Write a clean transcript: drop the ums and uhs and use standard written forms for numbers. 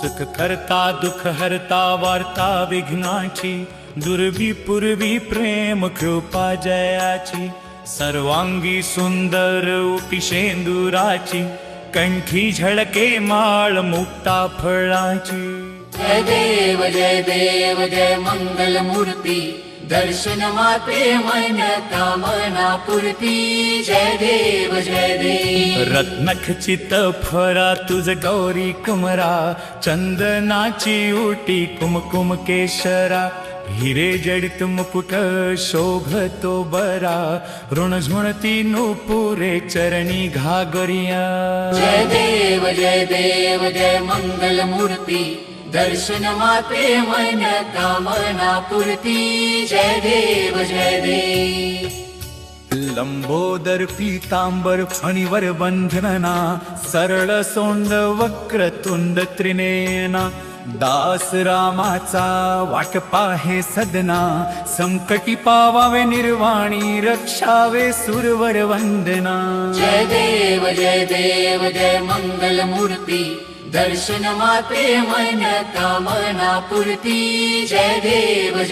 सुख करता दुख हरता वार्ता विघ्नाची, दुर्वी पूर्वी प्रेम कृपा जयाची, सर्वांगी सुंदर उपिशेंदुराची, कंठी झळके माळ मुक्ता फळाची। जय देव जय मंगल मूर्ती, दर्शन मात्रे मन कामना पूर्ती। जय देव रत्नखचित फरा तुझ गौरी कुमरा, चंदनाची उटी कुमकुम केशरा, हिरे जडित मुकुट शोभतो बरा, ऋण झुणती नुपुरे चरणी घागरिया। जय देव जय मंगल मूर्ती, दर्शन मात्रे मन कामना पूर्ती। जय देव लंबोदर पीतांबर फणीवर बंधनना, सरळ सोंड वक्रतुंड त्रिनेना, दास रामाचा वाट पाहे सदना, संकटी पावावे निर्वाणी रक्षावे सुरवर वंदना। जय देव जय मंगल मूर्ती, दर्शन मात्रे मन कामना पूर्ती। जय देव